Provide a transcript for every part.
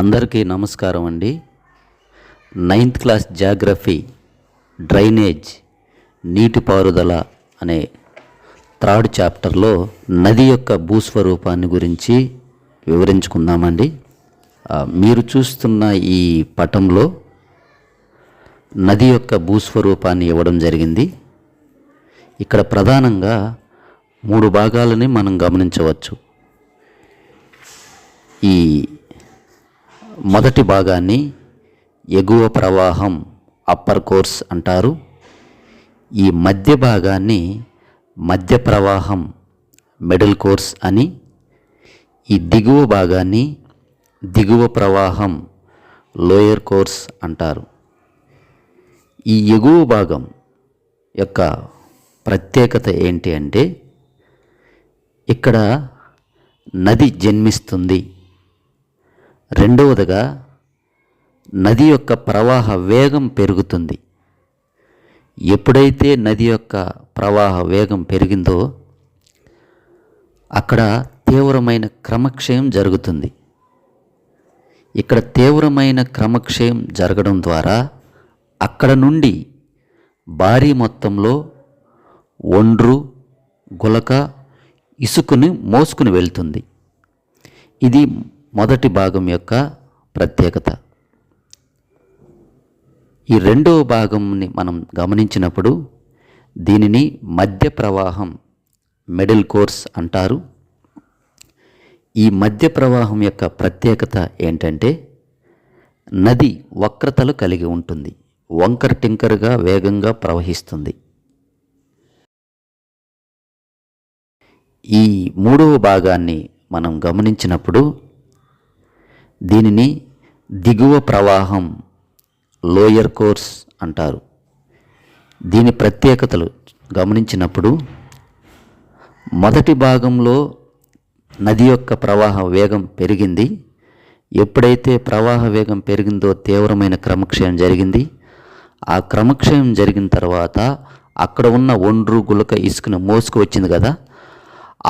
అందరికీ నమస్కారం అండి. 9th క్లాస్ జాగ్రఫీ డ్రైనేజ్ నీటిపారుదల అనే థర్డ్ చాప్టర్లో నది యొక్క భూస్వరూపాన్ని గురించి వివరించుకుందామండి. మీరు చూస్తున్న ఈ పటంలో నది యొక్క భూస్వరూపాన్ని ఇవ్వడం జరిగింది. ఇక్కడ ప్రధానంగా 3 భాగాలని మనం గమనించవచ్చు. ఈ మొదటి భాగాన్ని ఎగువ ప్రవాహం అప్పర్ కోర్స్ అంటారు. ఈ మధ్య భాగాన్ని మధ్య ప్రవాహం మిడిల్ కోర్స్ అని, ఈ దిగువ భాగాన్ని దిగువ ప్రవాహం లోయర్ కోర్స్ అంటారు. ఈ ఎగువ భాగం యొక్క ప్రత్యేకత ఏంటి అంటే, ఇక్కడ నది జన్మిస్తుంది. రెండవదిగా నది యొక్క ప్రవాహ వేగం పెరుగుతుంది. ఎప్పుడైతే నది యొక్క ప్రవాహ వేగం పెరిగిందో అక్కడ తీవ్రమైన క్రమక్షయం జరుగుతుంది. ఇక్కడ తీవ్రమైన క్రమక్షయం జరగడం ద్వారా అక్కడ నుండి భారీ మొత్తంలో ఒండ్రు, గులక, ఇసుకని మోసుకుని వెళ్తుంది. ఇది మొదటి భాగం యొక్క ప్రత్యేకత. ఈ రెండవ భాగంని మనం గమనించినప్పుడు దీనిని మధ్య ప్రవాహం మిడిల్ కోర్స్ అంటారు. ఈ మధ్య ప్రవాహం యొక్క ప్రత్యేకత ఏంటంటే, నది వక్రతలు కలిగి ఉంటుంది. వంకర టింకరగా వేగంగా ప్రవహిస్తుంది. ఈ మూడవ భాగాన్ని మనం గమనించినప్పుడు దీనిని దిగువ ప్రవాహం లోయర్ కోర్స్ అంటారు. దీని ప్రత్యేకతలు గమనించినప్పుడు మొదటి భాగంలో నది యొక్క ప్రవాహ వేగం పెరిగింది. ఎప్పుడైతే ప్రవాహ వేగం పెరిగిందో తీవ్రమైన క్రమక్షయం జరిగింది. ఆ క్రమక్షయం జరిగిన తర్వాత అక్కడ ఉన్న ఒండ్రు, గులక, ఇసుకను మోసుకు వచ్చింది కదా,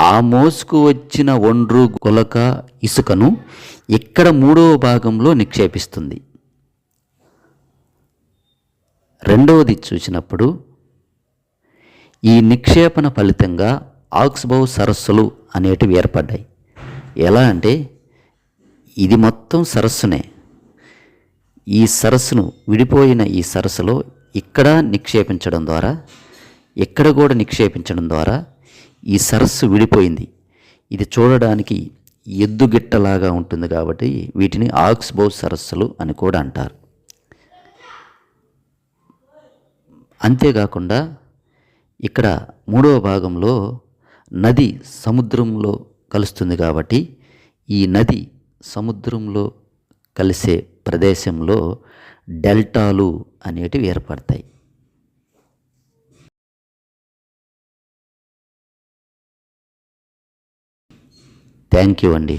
ఆ మోసుకు వచ్చిన ఒండ్రు, గులక, ఇసుకను ఇక్కడ మూడవ భాగంలో నిక్షేపిస్తుంది. రెండవది చూసినప్పుడు ఈ నిక్షేపణ ఫలితంగా ఆక్స్బౌ సరస్సులు అనేటివి ఏర్పడ్డాయి. ఎలా అంటే, ఇది మొత్తం సరస్సునే. ఈ సరస్సును విడిపోయిన ఈ సరస్సులో ఇక్కడ నిక్షేపించడం ద్వారా, ఇక్కడ కూడా నిక్షేపించడం ద్వారా ఈ సరస్సు విడిపోయింది. ఇది చూడడానికి ఎద్దుగిట్టలాగా ఉంటుంది కాబట్టి వీటిని ఆక్స్బౌ సరస్సులు అని కూడా అంటారు. అంతేకాకుండా ఇక్కడ మూడవ భాగంలో నది సముద్రంలో కలుస్తుంది కాబట్టి ఈ నది సముద్రంలో కలిసే ప్రదేశంలో డెల్టాలు అనేటివి ఏర్పడతాయి. థ్యాంక్ యూ అండి.